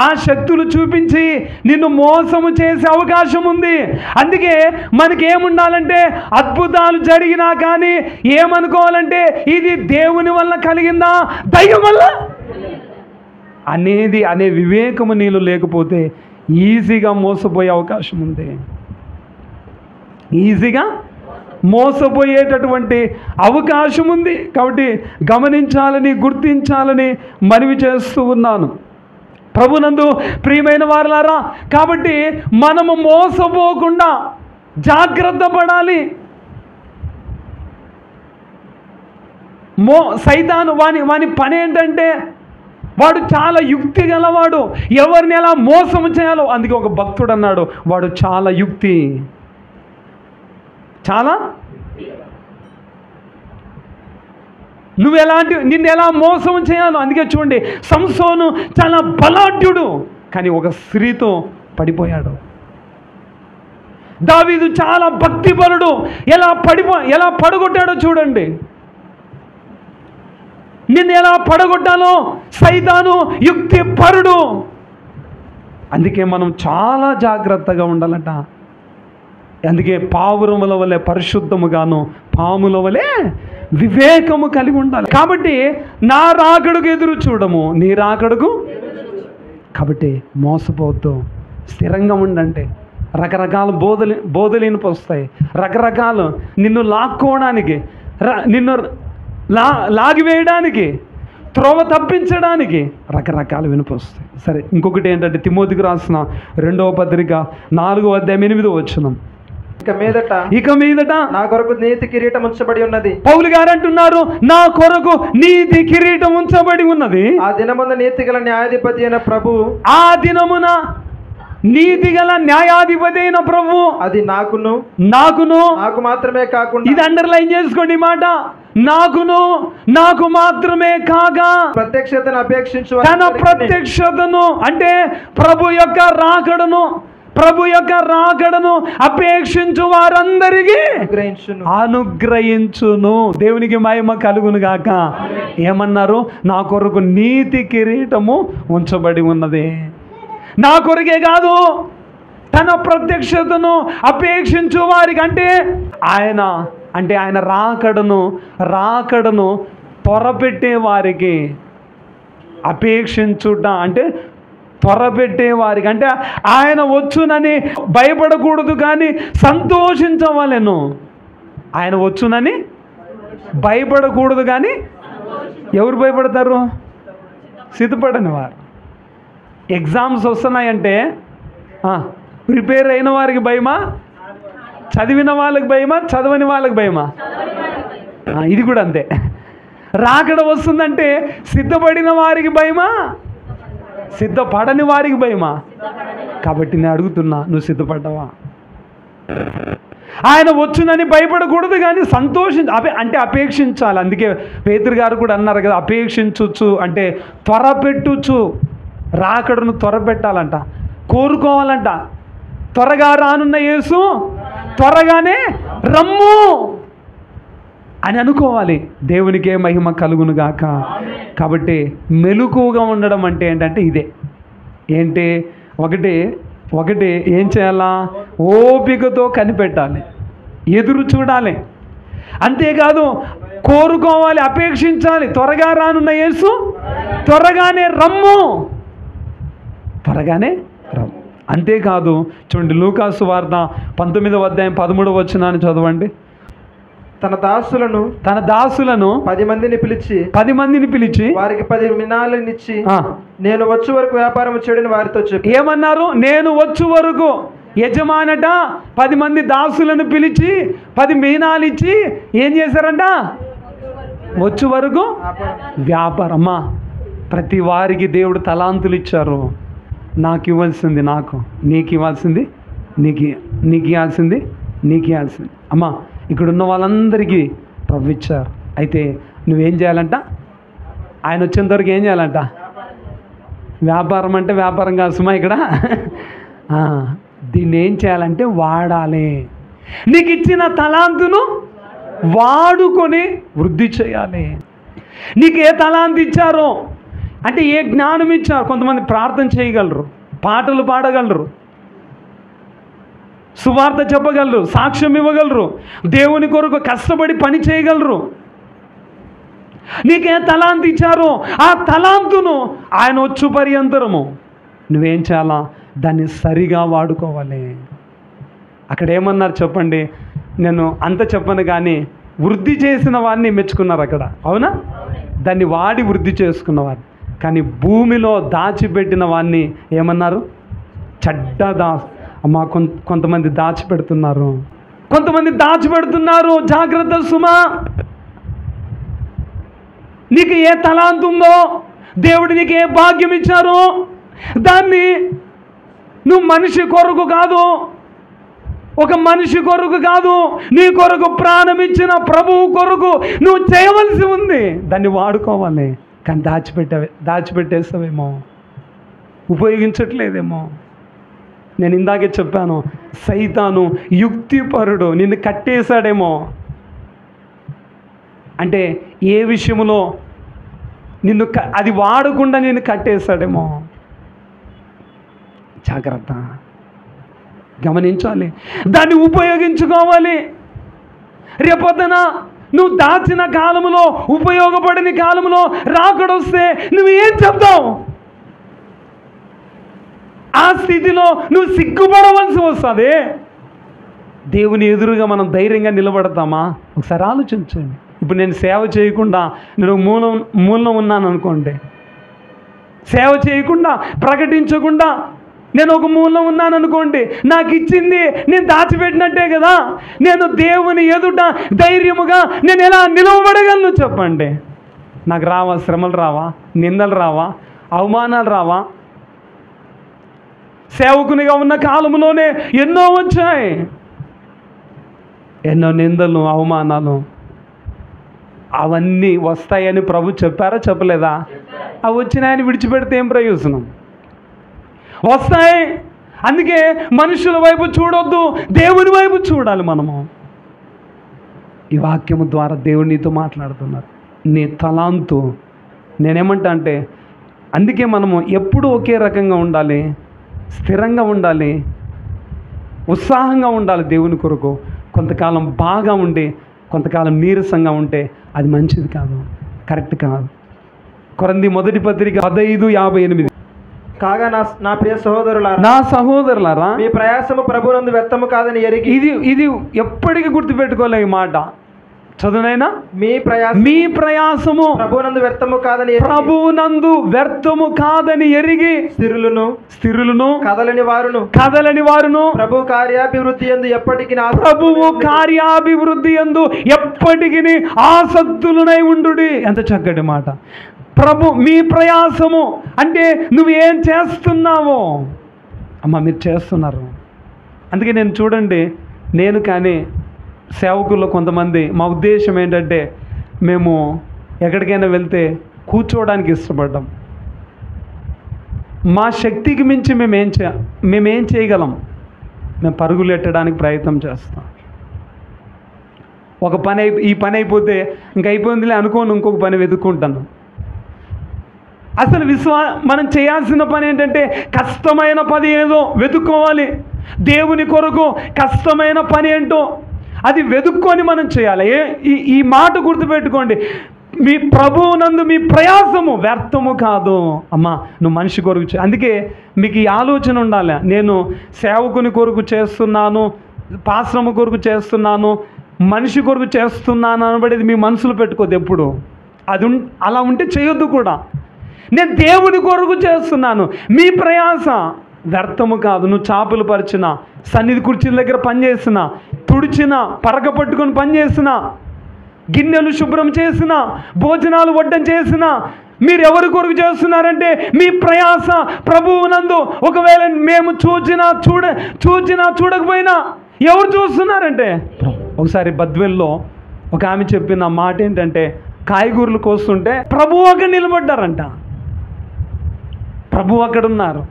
ఆ శక్తులు చూపించి నిన్ను మోసము చేసే అవకాశం ఉంది. అందుకే మనకేముండాలంటే, అద్భుతాలు జరిగినా కానీ ఏమనుకోవాలంటే, ఇది దేవుని వల్ల కలిగిందా, దయ్యం వల్ల అనే వివేకము నీలో లేకపోతే ఈజీగా మోసపోయే అవకాశం ఉంది. ఈజీగా మోసపోయేటటువంటి అవకాశం ఉంది. కాబట్టి గమనించాలని, గుర్తించాలని మనవి చేస్తూ ఉన్నాను ప్రభునందు ప్రియమైన వారలారా. కాబట్టి మనము మోసపోకుండా జాగ్రత్త పడాలి. సైతాను వాని పని ఏంటంటే, వాడు చాలా యుక్తి గలవాడు, ఎవరిని ఎలా మోసం చేయాలో. అందుకే ఒక భక్తుడు అన్నాడు, వాడు చాలా యుక్తి, చాలా నిన్ను ఎలా మోసం చేయాలో. అందుకే చూడండి, సంసోను చాలా బలాఢ్యుడు, కానీ ఒక స్త్రీతో పడిపోయాడు. దావీదు చాలా భక్తిపరుడు, ఎలా పడగొట్టాడో చూడండి. నిన్ను ఎలా పడగొట్టాలో సైతాను యుక్తి పరుడు. అందుకే మనం చాలా జాగ్రత్తగా ఉండాలట. అందుకే పావురముల వలె పరిశుద్ధముగాను, పాముల వలె వివేకము కలిగి ఉండాలి. కాబట్టి నా రాకడకు ఎదురు చూడము, నీ రాకడకు. కాబట్టి మోసపోవద్దు, స్థిరంగా ఉండంటే. రకరకాల బోధలు వస్తాయి, రకరకాలు నిన్ను లాక్కోవడానికి, నిన్ను లాగివేయడానికి, త్రోవ తప్పించడానికి రకరకాలు వినిపిస్తాయి. సరే, ఇంకొకటి ఏంటంటే, తిమోతికి రాసిన 2వ పత్రిక 4వ అధ్యాయం 8వ వచనం. ఇక మీదట నా కొరకు నీతి కిరీటం ఉంచబడి ఉన్నది. పౌలు గారు అంటున్నారు, నా కొరకు నీతి కిరీటం ఉంచబడి ఉన్నది. ఆ దినమున నీతి గల న్యాయాధిపతి అయిన ప్రభు, ఆ దినమున నీతి గల న్యాయాధిపతి అయిన ప్రభు, అది నాకును నాకు మాత్రమే కాకుండా, ఇది అండర్లైన్ చేసుకోండి ఈ మాట, నాకు మాత్రమే కాగా ప్రత్యక్షతను అపేక్షించు, తన ప్రత్యక్షతను అంటే ప్రభు యొక్క రాకడను అపేక్షించు వారందరికీ అనుగ్రహించును. దేవునికి మహిమ కలుగును గాక. ఏమన్నారు? నా కొరకు నీతి కిరీటము ఉంచబడి ఉన్నది. నా కొరకే కాదు, తన ప్రత్యక్షతను అపేక్షించు వారికి, అంటే ఆయన రాకడను త్వరపెట్టే వారికి, అపేక్షించుట అంటే త్వరపెట్టే వారికి, అంటే ఆయన వచ్చునని భయపడకూడదు కానీ సంతోషించవలెను. ఆయన వచ్చునని భయపడకూడదు కానీ ఎవరు భయపడతారు? సిద్ధపడని వారు. ఎగ్జామ్స్ వస్తున్నాయంటే ప్రిపేర్ అయిన వారికి భయమా, చదివిన వాళ్ళకి భయమా, చదవని వాళ్ళకి భయమా? ఇది కూడా అంతే. రాకడ వస్తుందంటే సిద్ధపడిన వారికి భయమా, సిద్ధపడని వారికి భయమా? కాబట్టి నేను అడుగుతున్నా, నువ్వు సిద్ధపడ్డావా? ఆయన వచ్చునని భయపడకూడదు కానీ అంటే అపేక్షించాలి. అందుకే పేతురు గారు కూడా అన్నారు కదా, అపేక్షించవచ్చు అంటే త్వరపెట్టుచు, రాకడను త్వరపెట్టాలంట, కోరుకోవాలంట. త్వరగా రానున్న యేసు త్వరగానే రమ్ము అని అనుకోవాలి. దేవునికే మహిమ కలుగును గాక. కాబట్టి మెలకువగా ఉండడం అంటే ఏంటంటే ఇదే. ఏంటి? ఒకటి ఏం చేయాలా? ఓపికతో కనిపెట్టాలి, ఎదురు చూడాలి. అంతేకాదు కోరుకోవాలి, అపేక్షించాలి. త్వరగా రానున్న యేసు త్వరగానే రమ్ము. అంతేకాదు చూడండి, లూకాసు వార్త 19వ అధ్యాయం 13వ వచనాన్ని చదవండి. తన దాసులను 10 మందిని పిలిచి వారికి 10 మినాలనిచ్చి నేను వచ్చే వరకు వ్యాపారం చేయడని వారితో చెప్పి ఏమన్నారు? నేను వచ్చే వరకు. యజమానట 10 మంది దాసులను పిలిచి 10 మీనాలు ఇచ్చి ఏం చేశారంట? వచ్చే వరకు వ్యాపారమ్మా. ప్రతి వారికి దేవుడు తలాంతులు ఇచ్చారు. నాకు ఇవ్వాల్సింది నాకు, నీకు ఇవ్వాల్సింది నీకు, నీకు ఇవ్వాల్సింది నీకు ఇవ్వాల్సింది. అమ్మా, ఇక్కడ ఉన్న వాళ్ళందరికీ ప్రభు ఇచ్చారు. అయితే నువ్వేం చేయాలంట? ఆయన వచ్చేంత వరకు ఏం చేయాలంట? వ్యాపారం అంటే వ్యాపారం కాదు సుమా ఇక్కడ. దీన్ని ఏం చేయాలంటే వాడాలి. నీకు ఇచ్చిన తలాంతును వాడుకొని వృద్ధి చేయాలి. నీకు ఏ తలాంతు ఇచ్చారో అంటే ఏ జ్ఞానం ఇచ్చారు? కొంతమంది ప్రార్థన చేయగలరు, పాటలు పాడగలరు, సువార్త చెప్పగలరు, సాక్ష్యం ఇవ్వగలరు, దేవుని కొరకు కష్టపడి పని చేయగలరు. నీకే తలాంతు ఇచ్చారో ఆ తలాంతును ఆయన వచ్చు పర్యంతరము నువ్వేం చేయాలా? దాన్ని సరిగా వాడుకోవాలి. అక్కడ ఏమన్నారు చెప్పండి? నేను అంత చెప్పను కానీ వృద్ధి చేసిన వాడిని మెచ్చుకున్నారు అక్కడ, అవునా? దాన్ని వాడి వృద్ధి చేసుకున్నవారు. కానీ భూమిలో దాచిపెట్టిన వాడిని ఏమన్నారు? చెడ్డ అమ్మా. కొంతమంది దాచిపెడుతున్నారు, కొంతమంది దాచిపెడుతున్నారు. జాగ్రత్త సుమా. నీకు ఏ తలాంతు ఉందో, దేవుడు నీకు ఏ భాగ్యం ఇచ్చారో దాన్ని నువ్వు మనిషి కొరకు కాదు, ఒక మనిషి కొరకు కాదు, నీ కొరకు ప్రాణం ఇచ్చిన ప్రభువు కొరకు నువ్వు చేయవలసి ఉంది. దాన్ని వాడుకోవాలి. కానీ దాచిపెట్టేస్తావేమో, ఉపయోగించట్లేదేమో. నేను ఇందాకే చెప్పాను, సైతాను యుక్తిపరుడు, నిన్ను కట్టేశాడేమో. అంటే ఏ విషయంలో నిన్ను అది వాడకుండా నిన్ను కట్టేశాడేమో. జాగ్రత్త, గమనించాలి, దాన్ని ఉపయోగించుకోవాలి. రేపొద్దున నువ్వు దాచిన కాలంలో, ఉపయోగపడని కాలంలో రాకడొస్తే నువ్వు ఏం చెప్తావు? ఆ స్థితిలో నువ్వు సిగ్గుపడవలసి వస్తుంది. దేవుని ఎదురుగా మనం ధైర్యంగా నిలబడతామా? ఒకసారి ఆలోచించండి. ఇప్పుడు నేను సేవ చేయకుండా నేను మూలం ఉన్నాను అనుకోండి, సేవ చేయకుండా ప్రకటించకుండా నేను ఒక మూలం ఉన్నాను అనుకోండి, నాకు ఇచ్చింది నేను దాచిపెట్టినట్టే కదా. నేను దేవుని ఎదుట ధైర్యముగా నేను ఎలా నిలవబడగలను చెప్పండి? నాకు రావా? శ్రమలు రావా? నిందలు రావా? అవమానాలు రావా? సేవకునిగా ఉన్న కాలంలోనే ఎన్నో వచ్చాయి, ఎన్నో నిందలు, అవమానాలు. అవన్నీ వస్తాయని ప్రభు చెప్పారా? చెప్పలేదా? అవి వచ్చినాయని విడిచిపెడితే ఏం ప్రయోజనం? వస్తాయి. అందుకే మనుషుల వైపు చూడొద్దు, దేవుని వైపు చూడాలి మనము. ఈ వాక్యము ద్వారా దేవుడు నీతో మాట్లాడుతున్నారు. నీ తలాంతు, నేనేమంటా అంటే, అందుకే మనము ఎప్పుడు ఒకే రకంగా ఉండాలి, స్థిరంగా ఉండాలి, ఉత్సాహంగా ఉండాలి దేవుని కొరకు. కొంతకాలం బాగా ఉండి కొంతకాలం నీరసంగా ఉంటే అది మంచిది కాదు, కరెక్ట్ కాదు. కొరింథీ మొదటి పత్రిక 15:58. కాగా నా ప్రియ సహోదరులారా, మీ ప్రయాసము ప్రభునందు వ్యర్థము కాదని ఎరిగి. ఇది ఎప్పటికీ గుర్తుపెట్టుకోలే ఈ మాట. చదువునైనా, మీ ప్రయాసము ప్రభునందు వ్యర్థము కాదని ఎరిగి స్థిరులను కదలని వారును ప్రభువు కార్యాభివృద్ధి యందు ఎప్పటికీ ఆసక్తులనై ఉండుడి. ఎంత చక్కటి మాట. మీ ప్రయాసము అంటే నువ్వు ఏం చేస్తున్నావో. అమ్మ, మీరు చేస్తున్నారు. అందుకే నేను చూడండి, నేను కానీ సేవకుల్లో కొంతమంది మా ఉద్దేశం ఏంటంటే, మేము ఎక్కడికైనా వెళ్తే కూర్చోవడానికి ఇష్టపడ్డాం. మా శక్తికి మించి మేమేం చేయగలం? మేము పరుగులు ఎట్టడానికి ప్రయత్నం చేస్తాం. ఒక పని ఈ పని అయిపోతే ఇంక అయిపోయిందిలే అనుకోని ఇంకొక పని వెతుక్కుంటాను. అసలు మనం చేయాల్సిన పని ఏంటంటే, కష్టమైన పని ఏదో వెతుక్కోవాలి. దేవుని కొరకు కష్టమైన పని ఏంటో అది వెతుక్కొని మనం చేయాలి. ఈ మాట గుర్తుపెట్టుకోండి. మీ ప్రభువునందు మీ ప్రయాసము వ్యర్థము కాదు. అమ్మా నువ్వు మనిషి కొరకు అందుకే మీకు ఈ ఆలోచన ఉండాలి. నేను సేవకుని కొరకు చేస్తున్నాను, పాశ్రమ కొరకు చేస్తున్నాను, మనిషి కొరకు చేస్తున్నాను అనబడేది మీ మనసులో పెట్టుకోదు ఎప్పుడు. అది అలా ఉంటే చేయొద్దు కూడా. నేను దేవుని కొరకు చేస్తున్నాను, మీ ప్రయాస వ్యర్థము కాదు. నువ్వు చేపలు పరిచిన, సన్నిధి కుర్చీల దగ్గర పనిచేసిన, తుడిచిన, పరక పట్టుకొని పనిచేసిన, గిన్నెలు శుభ్రం చేసిన, భోజనాలు వడ్డం చేసిన, మీరు ఎవరి కొరకు చేస్తున్నారంటే మీ ప్రయాస ప్రభువునందు. ఒకవేళ మేము చూచినా చూడకపోయినా ఎవరు చూస్తున్నారంటే, ఒకసారి బద్వెల్లో ఒక ఆమె చెప్పిన మాట ఏంటంటే, కాయగూరలు కోస్తుంటే ప్రభువు అక్కడ నిలబడ్డారంట. ప్రభువు అక్కడ ఉన్నారు.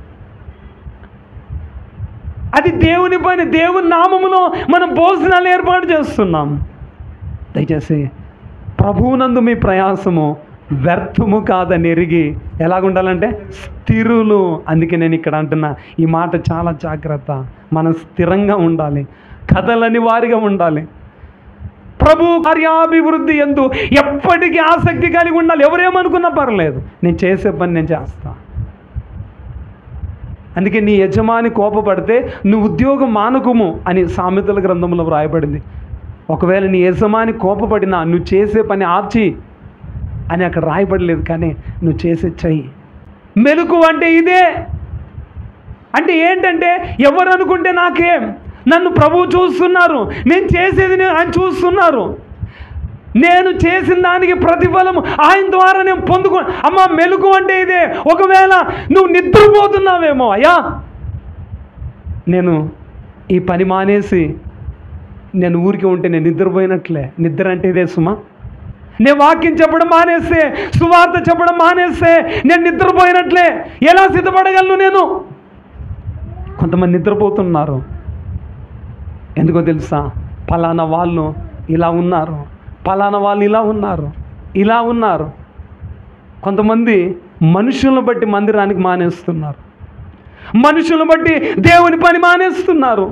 అది దేవుని పని. దేవుని నామములో మనం భోజనాలు ఏర్పాటు చేస్తున్నాం. దయచేసి ప్రభువునందు మీ ప్రయాసము వ్యర్థము కాదని ఎరిగి ఎలాగుండాలంటే స్థిరులు. అందుకే నేను ఇక్కడ అంటున్నా, ఈ మాట చాలా జాగ్రత్త. మనం స్థిరంగా ఉండాలి, కదలని వారిగా ఉండాలి. ప్రభు కార్యాభివృద్ధి యందు ఎప్పటికీ ఆసక్తి కలిగి ఉండాలి. ఎవరేమనుకున్నా పర్లేదు, నేను చేసే పని నేను చేస్తా. అందుకే నీ యజమాని కోపపడితే నువ్వు ఉద్యోగం మానుకుము అని సామెతల గ్రంథంలో వ్రాయబడింది. ఒకవేళ నీ యజమాని కోపపడినా నువ్వు చేసే పని ఆర్చి అని అక్కడ రాయబడలేదు, కానీ నువ్వు చేసే చెయ్యి. మెలకు అంటే ఇదే. అంటే ఏంటంటే ఎవరు అనుకుంటే నాకేం, నన్ను ప్రభువు చూస్తున్నారు, నేను చేసేది ఆయన చూస్తున్నారు, నేను చేసిన దానికి ప్రతిఫలం ఆయన ద్వారా నేను అమ్మ మెలకు అంటే ఇదే. ఒకవేళ నువ్వు నిద్రపోతున్నావేమో, అయ్యా నేను ఈ పని మానేసి నేను ఊరికి ఉంటే నేను నిద్రపోయినట్లే. నిద్ర అంటే ఇదే సుమా. నేను వాక్యం చెప్పడం మానేస్తే, సువార్త చెప్పడం మానేస్తే నేను నిద్రపోయినట్లే. ఎలా సిద్ధపడగలను నేను? కొంతమంది నిద్రపోతున్నారు. ఎందుకో తెలుసా? పలానా వాళ్ళు ఇలా ఉన్నారు, పలానా వాళ్ళు ఇలా ఉన్నారు. కొంతమంది మనుషులను బట్టి మందిరానికి మానేస్తున్నారు, మనుషులను బట్టి దేవుని పని మానేస్తున్నారు,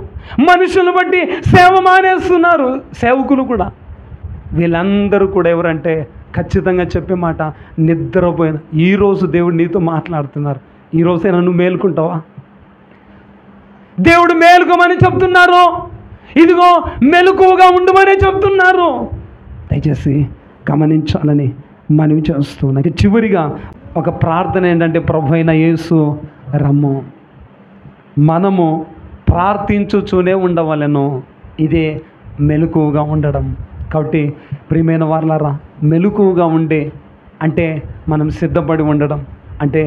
మనుషులను బట్టి సేవ మానేస్తున్నారు, సేవకులు కూడా. వీళ్ళందరూ కూడా ఎవరంటే ఖచ్చితంగా చెప్పే మాట, నిద్రపోయిన. ఈరోజు దేవుడు నీతో మాట్లాడుతున్నారు. ఈరోజైనా నువ్వు మేలుకుంటావా? దేవుడు మేలుకోమని చెప్తున్నారు. ఇదిగో మెలకువగా ఉండమని చెప్తున్నారు. దయచేసి గమనించాలని మనవి చేస్తూ నాకు చివరిగా ఒక ప్రార్థన ఏంటంటే, ప్రభు అయిన యేసు రమ్ము. మనము ప్రార్థించుచూనే ఉండవలెను. ఇదే మెలకువగా ఉండడం. కాబట్టి ప్రియమైన వారలారా, మెలకువగా ఉండే అంటే మనం సిద్ధపడి ఉండడం, అంటే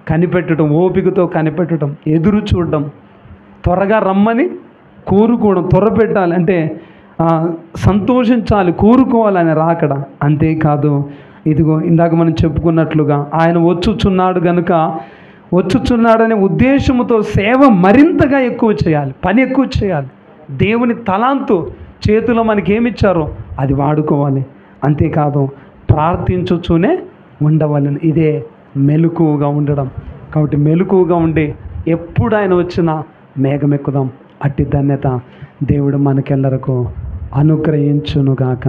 కనిపెట్టడం, ఓపికతో కనిపెట్టడం, ఎదురు చూడడం, త్వరగా రమ్మని కోరుకోవడం, త్వరపెట్టాలి అంటే సంతోషించాలి, కోరుకోవాలని రాకడ. అంతేకాదు, ఇదిగో ఇందాక మనం చెప్పుకున్నట్లుగా ఆయన వచ్చుచున్నాడు కనుక, వచ్చుచున్నాడనే ఉద్దేశంతో సేవ మరింతగా ఎక్కువ చేయాలి, పని ఎక్కువ చేయాలి. దేవుని తలాంతు చేతిలో మనకేమిచ్చారో అది వాడుకోవాలి. అంతేకాదు, ప్రార్థించుచూనే ఉండవాలని. ఇదే మెలకువగా ఉండడం. కాబట్టి మెలకువగా ఉండి ఎప్పుడు ఆయన వచ్చినా మేఘమెక్కుదాం. అట్టి ధన్యత దేవుడు మనకెల్లరకు అనుగ్రహించునుగాక.